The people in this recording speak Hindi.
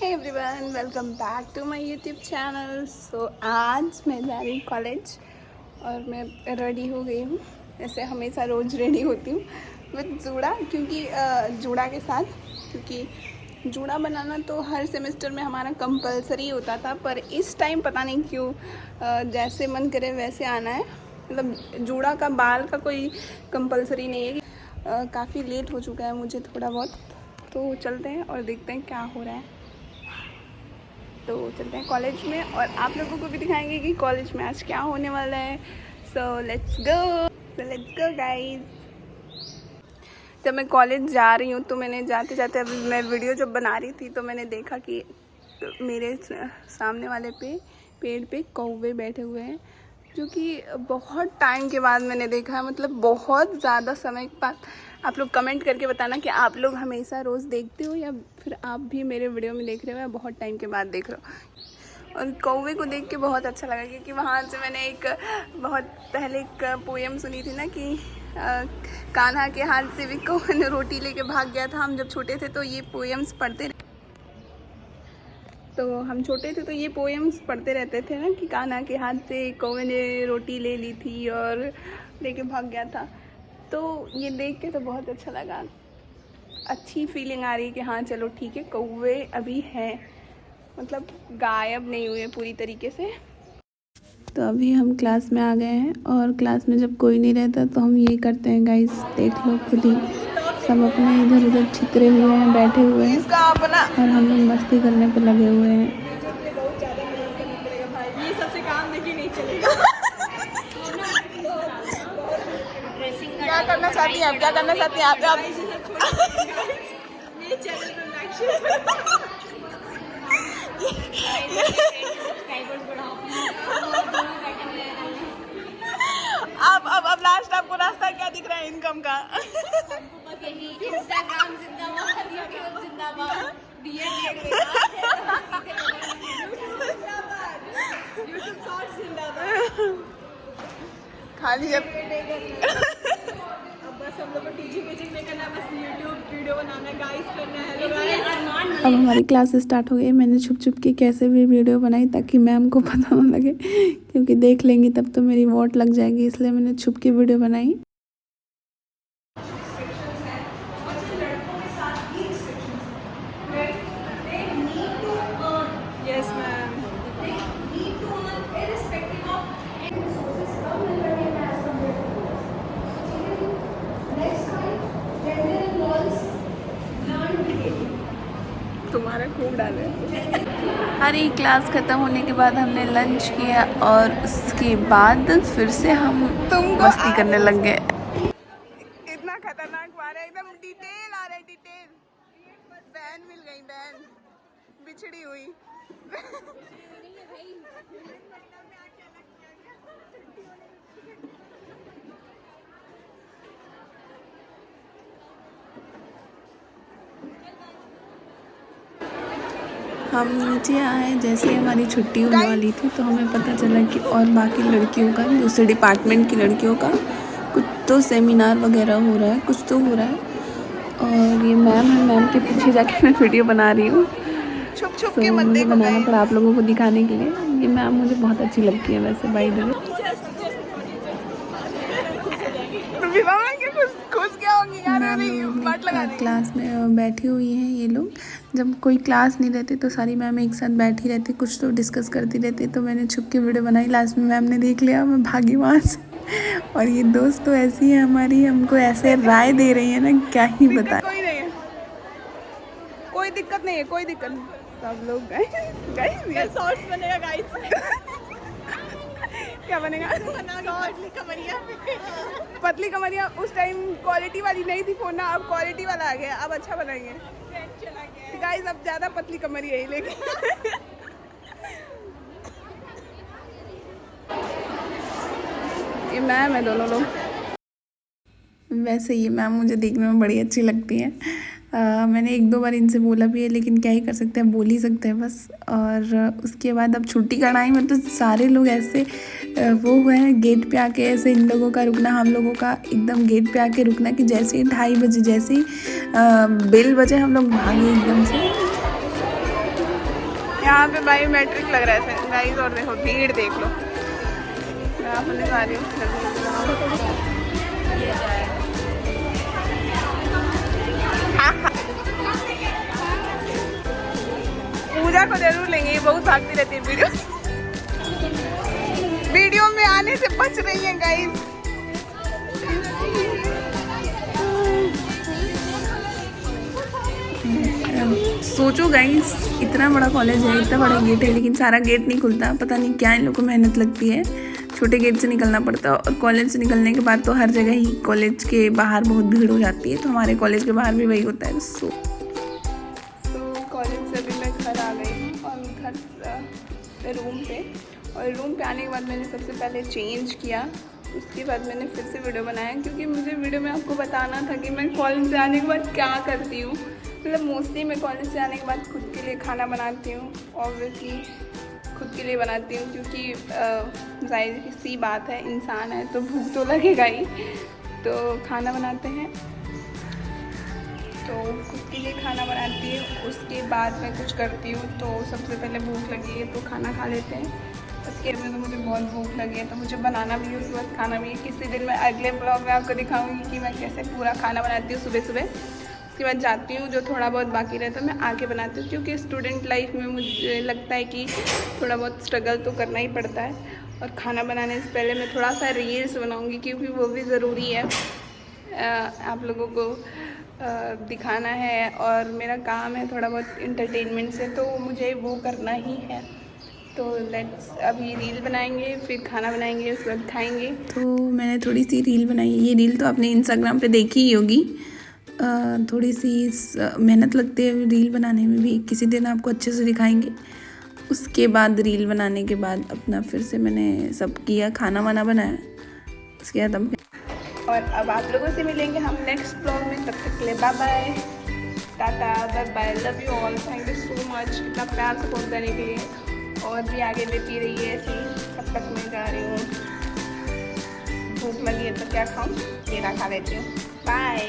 Hey everyone, welcome back to my YouTube channel. So आज मैं जा रही हूँ कॉलेज और मैं रेडी हो गई हूँ। ऐसे हमेशा रोज़ रेडी होती हूँ विद जूड़ा, क्योंकि जूड़ा के साथ, क्योंकि जूड़ा बनाना तो हर सेमेस्टर में हमारा कंपलसरी होता था, पर इस टाइम पता नहीं क्यों जैसे मन करे वैसे आना है। मतलब जूड़ा का बाल का कोई कंपलसरी नहीं है। काफ़ी लेट हो चुका है मुझे थोड़ा बहुत, तो चलते हैं और देखते हैं क्या हो रहा है। तो चलते हैं कॉलेज में और आप लोगों को भी दिखाएंगे कि कॉलेज में आज क्या होने वाला है। So let's go guys. जब मैं कॉलेज जा रही हूँ तो मैंने जाते जाते, अभी मैं वीडियो जब बना रही थी तो मैंने देखा कि मेरे सामने वाले पेड़ पे कौवे बैठे हुए हैं, जो कि बहुत टाइम के बाद मैंने देखा है। मतलब बहुत ज़्यादा समय के बाद। आप लोग कमेंट करके बताना कि आप लोग हमेशा रोज़ देखते हो या फिर आप भी मेरे वीडियो में देख रहे हो या बहुत टाइम के बाद देख रहे हो। और कौवे को देख के बहुत अच्छा लगा, क्योंकि वहाँ से मैंने एक बहुत पहले एक पोएम सुनी थी ना कि कान्हा के हाथ से भी कौवे ने रोटी लेके भाग गया था। हम जब छोटे थे तो ये पोएम्स पढ़ते ये पोएम्स पढ़ते रहते थे ना कि कान्हा के हाथ से कौवे ने रोटी ले ली थी और लेके भाग गया था। तो ये देख के तो बहुत अच्छा लगा, अच्छी फीलिंग आ रही है कि हाँ चलो ठीक है, कौवे अभी हैं, मतलब गायब नहीं हुए पूरी तरीके से। तो अभी हम क्लास में आ गए हैं और क्लास में जब कोई नहीं रहता तो हम ये करते हैं गाइस, देख लो खुद ही, सब अपने इधर उधर छितरे हुए हैं, बैठे हुए हैं और हम लोग मस्ती करने पे लगे हुए हैं। ये सबसे काम देखिए नहीं चलेगा। क्या करना चाहती हैं आप? क्या करना चाहती हैं आप? अब लास्ट आपको रास्ता क्या दिख रहा है इनकम का? इंस्टाग्राम जिंदाबाद, यूट्यूब जिंदाबाद, यूट्यूब शॉर्ट्स जिंदाबाद। खाली अब बस हम लोग को टीचिंग नहीं करना, बस यूट्यूब वीडियो बनाना, गाइस करना है। अब हमारी क्लास स्टार्ट हो गई। मैंने छुप छुप के कैसे भी वीडियो बनाई ताकि मैम को पता ना लगे, क्योंकि देख लेंगी तब तो मेरी वोट लग जाएगी, इसलिए मैंने छुप के वीडियो बनाई। Yes ma'am. तुम्हारा खूब डाले। हमारी क्लास ख़त्म होने के बाद हमने लंच किया और उसके बाद फिर से हम मस्ती करने लग गए। इतना खतरनाक बार है, एकदम डिटेल आ रहा है, डिटेल। बहन मिल गई, बहन बिछड़ी हुई। हम नीचे आए, जैसे हमारी छुट्टी होने वाली थी तो हमें पता चला कि और बाकी लड़कियों का, दूसरे डिपार्टमेंट की लड़कियों का कुछ तो सेमिनार वगैरह हो रहा है, कुछ तो हो रहा है। और ये मैम है, मैम के पीछे जाके मैं वीडियो बना रही हूँ। छुप छुप के मुझे बनाना पड़ा आप लोगों को दिखाने के लिए। ये मैम मुझे बहुत अच्छी लगती है वैसे, बाय द वे। क्लास में बैठी हुई हैं ये लोग। जब कोई क्लास नहीं रहती तो सारी मैम एक साथ बैठी रहती, कुछ तो डिस्कस करती रहती। तो मैंने छुप के वीडियो बनाई, लास्ट में मैम ने देख लिया, मैं भागी वहाँ से। और ये दोस्त तो ऐसी है हमारी, हमको ऐसे राय दे रही है ना, क्या ही बताएं। कोई दिक्कत नहीं है, कोई दिक्कत नहीं। सब लोग गाइस शॉर्ट्स बनेगा गाइस। क्या बनेगा? पतली कमरिया। उस टाइम क्वालिटी वाली नहीं थी फोन ना, अब क्वालिटी वाला आ गया, अब अच्छा बनाएंगे गाइस। अब ज्यादा पतली कमरिया ही लेके। ये मैम है, दोनों लोग। वैसे ये मैम मुझे देखने में बड़ी अच्छी लगती है। मैंने एक दो बार इनसे बोला भी है, लेकिन क्या ही कर सकते हैं, बोल ही सकते हैं बस। और उसके बाद अब छुट्टी का टाइम है तो सारे लोग ऐसे वो हुए हैं गेट पे आके, ऐसे इन लोगों का रुकना, हम लोगों का एकदम गेट पे आके रुकना कि जैसे ही 2:30 बजे जैसे ही बेल बजे हम लोग भागे एकदम से। यहाँ पे बायोमेट्रिक लग रहा है गाइस, और देखो भीड़ देख लो। मैं आपने आ रही हूँ। पूजा को जरूर लेंगे, ये बहुत भागती रहती है वीडियो में आने से बच रही है गाइस। सोचो गाइस, इतना बड़ा कॉलेज है, इतना बड़ा गेट है, लेकिन सारा गेट नहीं खुलता। पता नहीं क्या इन लोगों को मेहनत लगती है। छोटे गेट से निकलना पड़ता है, और कॉलेज से निकलने के बाद तो हर जगह ही कॉलेज के बाहर बहुत भीड़ हो जाती है। तो हमारे कॉलेज के बाहर भी वही होता है। सो कॉलेज से अभी मैं घर आ गई हूँ, और घर से रूम पे, और रूम पे आने के बाद मैंने सबसे पहले चेंज किया। उसके बाद मैंने फिर से वीडियो बनाया, क्योंकि मुझे वीडियो में आपको बताना था कि मैं कॉलेज से आने के बाद क्या करती हूँ। मतलब मोस्टली मैं कॉलेज से आने के बाद खुद के लिए खाना बनाती हूँ। ऑब्वियसली खुद के लिए बनाती हूँ, क्योंकि जाहिर सी बात है, इंसान है तो भूख तो लगेगा ही। तो खाना बनाते हैं, तो खुद के लिए खाना बनाती हूँ। उसके बाद मैं कुछ करती हूँ। तो सबसे पहले भूख लगी है तो खाना खा लेते हैं। उसके बाद तो मुझे बहुत भूख लगी है, तो मुझे बनाना भी है, उसके बाद खाना भी है। किसी दिन मैं अगले ब्लॉग में आपको दिखाऊंगी कि मैं कैसे पूरा खाना बनाती हूँ सुबह सुबह। उसके बाद जाती हूँ, जो थोड़ा बहुत बाकी रहता है मैं आके बनाती हूँ, क्योंकि स्टूडेंट लाइफ में मुझे लगता है कि थोड़ा बहुत स्ट्रगल तो करना ही पड़ता है। और खाना बनाने से पहले मैं थोड़ा सा रील्स बनाऊँगी, क्योंकि वो भी ज़रूरी है, आप लोगों को दिखाना है। और मेरा काम है थोड़ा बहुत इंटरटेनमेंट से, तो मुझे वो करना ही है। तो लेट्स अभी रील बनाएंगे, फिर खाना बनाएंगे, उसके बाद खाएंगे। तो मैंने थोड़ी सी रील बनाई। ये रील तो आपने इंस्टाग्राम पे देखी ही होगी। थोड़ी सी मेहनत लगती है रील बनाने में भी, किसी दिन आपको अच्छे से दिखाएंगे। उसके बाद रील बनाने के बाद अपना फिर से मैंने सब किया, खाना वाना बनाया। उसके बाद हम और अब आप लोगों से मिलेंगे हम नेक्स्ट ब्लॉग में। तब तक के लिए bye bye, tata, bye bye, love you all, thank you so much इतना प्यार सपोर्ट करने के लिए। और भी आगे देती रही है ऐसे ही। तब तक मैं जा रही हूँ, भूख लगी है तो क्या खाऊँ, केला खा लेती हूँ। बाय।